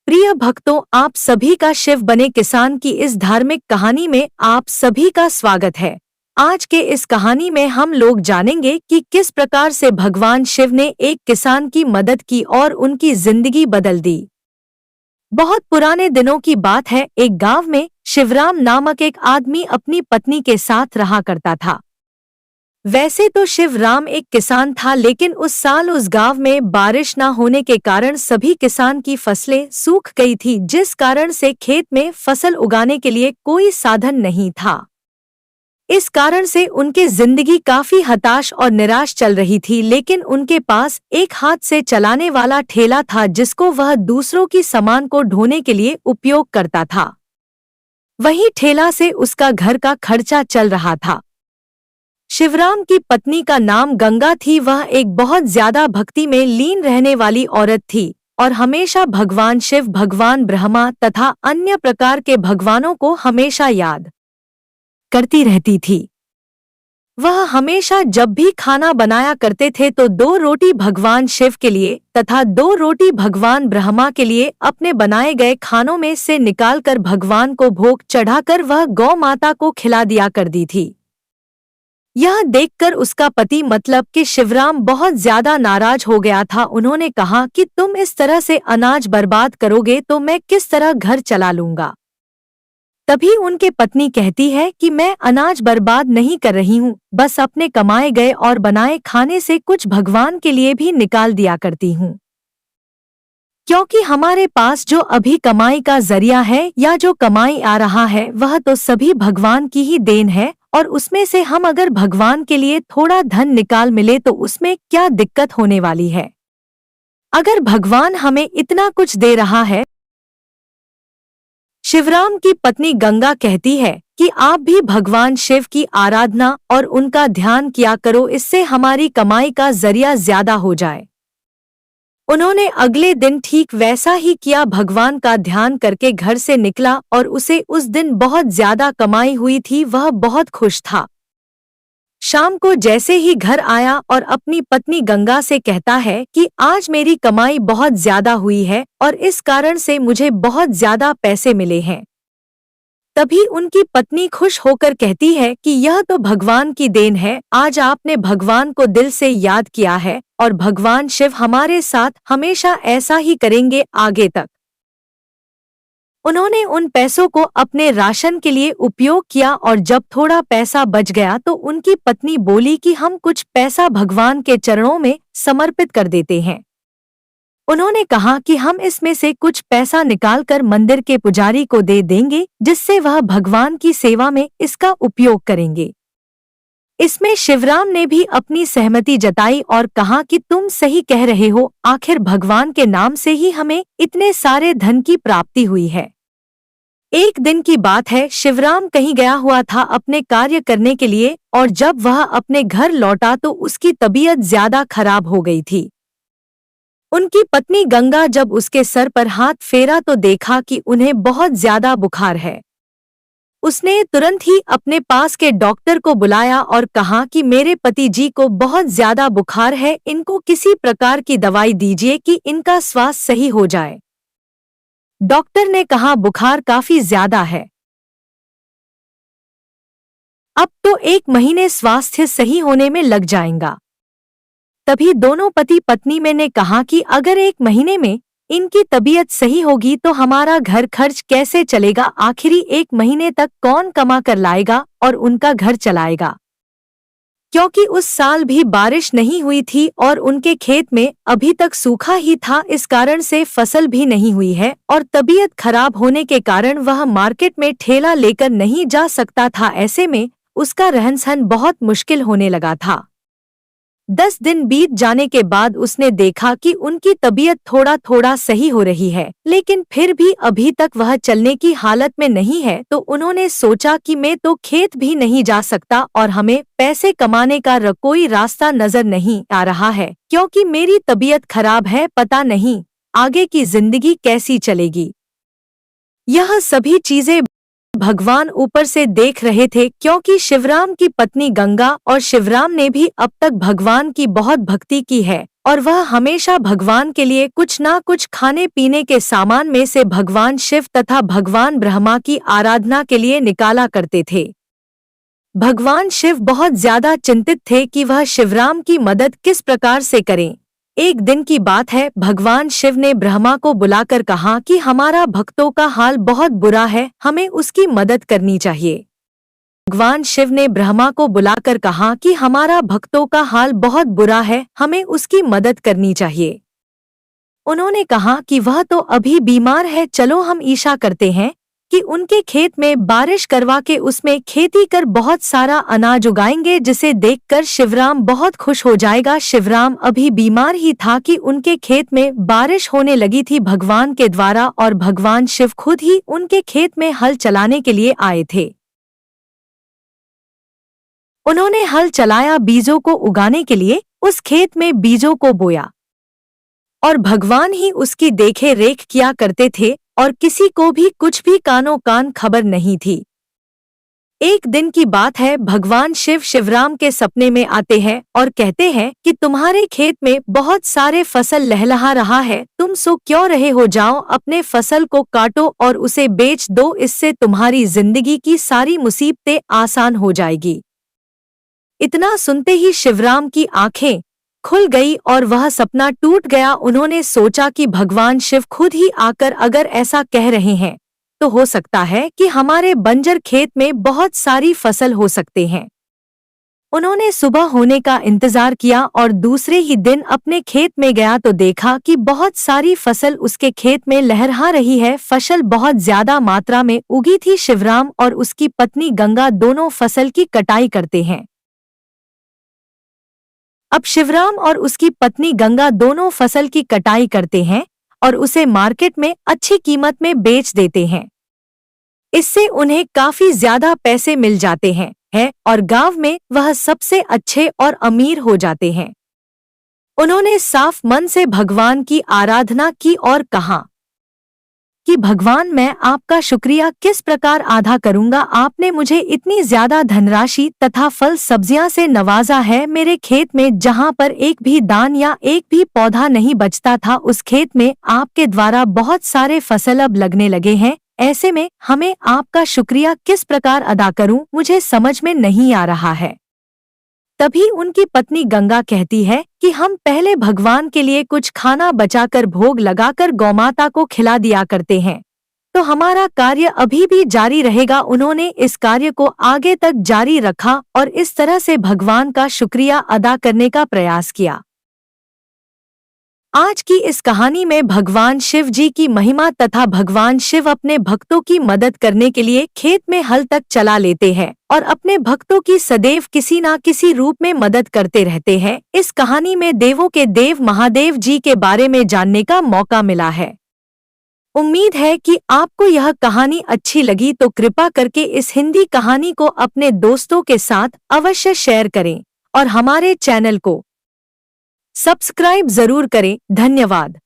प्रिय भक्तों, आप सभी का शिव बने किसान की इस धार्मिक कहानी में आप सभी का स्वागत है। आज के इस कहानी में हम लोग जानेंगे कि किस प्रकार से भगवान शिव ने एक किसान की मदद की और उनकी जिंदगी बदल दी। बहुत पुराने दिनों की बात है। एक गांव में शिवराम नामक एक आदमी अपनी पत्नी के साथ रहा करता था। वैसे तो शिवराम एक किसान था, लेकिन उस साल उस गांव में बारिश न होने के कारण सभी किसान की फसलें सूख गई थी, जिस कारण से खेत में फसल उगाने के लिए कोई साधन नहीं था। इस कारण से उनके जिंदगी काफी हताश और निराश चल रही थी। लेकिन उनके पास एक हाथ से चलाने वाला ठेला था, जिसको वह दूसरों की सामान को ढोने के लिए उपयोग करता था। वही ठेला से उसका घर का खर्चा चल रहा था। शिवराम की पत्नी का नाम गंगा थी। वह एक बहुत ज्यादा भक्ति में लीन रहने वाली औरत थी और हमेशा भगवान शिव, भगवान ब्रह्मा तथा अन्य प्रकार के भगवानों को हमेशा याद करती रहती थी। वह हमेशा जब भी खाना बनाया करते थे तो 2 रोटी भगवान शिव के लिए तथा 2 रोटी भगवान ब्रह्मा के लिए अपने बनाए गए खानों में से निकालकर भगवान को भोग चढ़ाकर वह गौ माता को खिला दिया करती थी। यह देखकर उसका पति मतलब कि शिवराम बहुत ज्यादा नाराज हो गया था। उन्होंने कहा कि तुम इस तरह से अनाज बर्बाद करोगे तो मैं किस तरह घर चला लूंगा। तभी उनके पत्नी कहती है कि मैं अनाज बर्बाद नहीं कर रही हूँ, बस अपने कमाए गए और बनाए खाने से कुछ भगवान के लिए भी निकाल दिया करती हूँ। क्योंकि हमारे पास जो अभी कमाई का जरिया है या जो कमाई आ रहा है वह तो सभी भगवान की ही देन है, और उसमें से हम अगर भगवान के लिए थोड़ा धन निकाल मिले तो उसमें क्या दिक्कत होने वाली है। अगर भगवान हमें इतना कुछ दे रहा है। शिवराम की पत्नी गंगा कहती है कि आप भी भगवान शिव की आराधना और उनका ध्यान किया करो, इससे हमारी कमाई का जरिया ज्यादा हो जाए। उन्होंने अगले दिन ठीक वैसा ही किया। भगवान का ध्यान करके घर से निकला और उसे उस दिन बहुत ज्यादा कमाई हुई थी। वह बहुत खुश था। शाम को जैसे ही घर आया और अपनी पत्नी गंगा से कहता है कि आज मेरी कमाई बहुत ज्यादा हुई है और इस कारण से मुझे बहुत ज्यादा पैसे मिले हैं। तभी उनकी पत्नी खुश होकर कहती है कि यह तो भगवान की देन है। आज आपने भगवान को दिल से याद किया है और भगवान शिव हमारे साथ हमेशा ऐसा ही करेंगे आगे तक। उन्होंने उन पैसों को अपने राशन के लिए उपयोग किया और जब थोड़ा पैसा बच गया तो उनकी पत्नी बोली कि हम कुछ पैसा भगवान के चरणों में समर्पित कर देते हैं। उन्होंने कहा कि हम इसमें से कुछ पैसा निकालकर मंदिर के पुजारी को दे देंगे, जिससे वह भगवान की सेवा में इसका उपयोग करेंगे। इसमें शिवराम ने भी अपनी सहमति जताई और कहा कि तुम सही कह रहे हो, आखिर भगवान के नाम से ही हमें इतने सारे धन की प्राप्ति हुई है। एक दिन की बात है, शिवराम कहीं गया हुआ था अपने कार्य करने के लिए और जब वह अपने घर लौटा तो उसकी तबीयत ज्यादा खराब हो गई थी। उनकी पत्नी गंगा जब उसके सर पर हाथ फेरा तो देखा कि उन्हें बहुत ज्यादा बुखार है। उसने तुरंत ही अपने पास के डॉक्टर को बुलाया और कहा कि मेरे पति जी को बहुत ज्यादा बुखार है, इनको किसी प्रकार की दवाई दीजिए कि इनका स्वास्थ्य सही हो जाए। डॉक्टर ने कहा बुखार काफी ज्यादा है, अब तो 1 महीने स्वास्थ्य सही होने में लग जाएगा। तभी दोनों पति पत्नी में ने कहा कि अगर 1 महीने में इनकी तबीयत सही होगी तो हमारा घर खर्च कैसे चलेगा, आखिरी 1 महीने तक कौन कमा कर लाएगा और उनका घर चलाएगा। क्योंकि उस साल भी बारिश नहीं हुई थी और उनके खेत में अभी तक सूखा ही था, इस कारण से फसल भी नहीं हुई है और तबीयत खराब होने के कारण वह मार्केट में ठेला लेकर नहीं जा सकता था। ऐसे में उसका रहन सहन बहुत मुश्किल होने लगा था। 10 दिन बीत जाने के बाद उसने देखा कि उनकी तबीयत थोड़ा थोड़ा सही हो रही है, लेकिन फिर भी अभी तक वह चलने की हालत में नहीं है। तो उन्होंने सोचा कि मैं तो खेत भी नहीं जा सकता और हमें पैसे कमाने का कोई रास्ता नजर नहीं आ रहा है, क्योंकि मेरी तबीयत खराब है। पता नहीं आगे की जिंदगी कैसी चलेगी। यह सभी चीजें भगवान ऊपर से देख रहे थे, क्योंकि शिवराम की पत्नी गंगा और शिवराम ने भी अब तक भगवान की बहुत भक्ति की है और वह हमेशा भगवान के लिए कुछ ना कुछ खाने पीने के सामान में से भगवान शिव तथा भगवान ब्रह्मा की आराधना के लिए निकाला करते थे। भगवान शिव बहुत ज्यादा चिंतित थे कि वह शिवराम की मदद किस प्रकार से करें। एक दिन की बात है, भगवान शिव ने ब्रह्मा को बुलाकर कहा कि हमारा भक्तों का हाल बहुत बुरा है, हमें उसकी मदद करनी चाहिए। भगवान शिव ने ब्रह्मा को बुलाकर कहा कि हमारा भक्तों का हाल बहुत बुरा है, हमें उसकी मदद करनी चाहिए। उन्होंने कहा कि वह तो अभी बीमार है, चलो हम ईशा करते हैं कि उनके खेत में बारिश करवा के उसमें खेती कर बहुत सारा अनाज उगाएंगे, जिसे देखकर शिवराम बहुत खुश हो जाएगा। शिवराम अभी बीमार ही था कि उनके खेत में बारिश होने लगी थी भगवान के द्वारा, और भगवान शिव खुद ही उनके खेत में हल चलाने के लिए आए थे। उन्होंने हल चलाया, बीजों को उगाने के लिए उस खेत में बीजों को बोया, और भगवान ही उसकी देखे रेख किया करते थे और किसी को भी कुछ भी कानो कान खबर नहीं थी। एक दिन की बात है, भगवान शिव शिवराम के सपने में आते हैं और कहते हैं कि तुम्हारे खेत में बहुत सारे फसल लहलहा रहा है, तुम सो क्यों रहे हो, जाओ अपने फसल को काटो और उसे बेच दो, इससे तुम्हारी जिंदगी की सारी मुसीबतें आसान हो जाएगी। इतना सुनते ही शिवराम की आंखें खुल गई और वह सपना टूट गया। उन्होंने सोचा कि भगवान शिव खुद ही आकर अगर ऐसा कह रहे हैं तो हो सकता है कि हमारे बंजर खेत में बहुत सारी फसल हो सकते हैं। उन्होंने सुबह होने का इंतजार किया और दूसरे ही दिन अपने खेत में गया तो देखा कि बहुत सारी फसल उसके खेत में लहरा रही है। फसल बहुत ज्यादा मात्रा में उगी थी। शिवराम और उसकी पत्नी गंगा दोनों फसल की कटाई करते हैं। अब शिवराम और उसकी पत्नी गंगा दोनों फसल की कटाई करते हैं और उसे मार्केट में अच्छी कीमत में बेच देते हैं। इससे उन्हें काफी ज्यादा पैसे मिल जाते हैं और गांव में वह सबसे अच्छे और अमीर हो जाते हैं। उन्होंने साफ मन से भगवान की आराधना की और कहा कि भगवान, मैं आपका शुक्रिया किस प्रकार अदा करूंगा, आपने मुझे इतनी ज्यादा धनराशि तथा फल सब्जियां से नवाजा है। मेरे खेत में जहां पर एक भी दान या एक भी पौधा नहीं बचता था, उस खेत में आपके द्वारा बहुत सारे फसल अब लगने लगे हैं। ऐसे में हमें आपका शुक्रिया किस प्रकार अदा करूं, मुझे समझ में नहीं आ रहा है। तभी उनकी पत्नी गंगा कहती है कि हम पहले भगवान के लिए कुछ खाना बचाकर भोग लगाकर गौमाता को खिला दिया करते हैं, तो हमारा कार्य अभी भी जारी रहेगा। उन्होंने इस कार्य को आगे तक जारी रखा और इस तरह से भगवान का शुक्रिया अदा करने का प्रयास किया। आज की इस कहानी में भगवान शिव जी की महिमा तथा भगवान शिव अपने भक्तों की मदद करने के लिए खेत में हल तक चला लेते हैं और अपने भक्तों की सदैव किसी न किसी रूप में मदद करते रहते हैं। इस कहानी में देवों के देव महादेव जी के बारे में जानने का मौका मिला है। उम्मीद है कि आपको यह कहानी अच्छी लगी, तो कृपा करके इस हिंदी कहानी को अपने दोस्तों के साथ अवश्य शेयर करें और हमारे चैनल को सब्सक्राइब जरूर करें। धन्यवाद।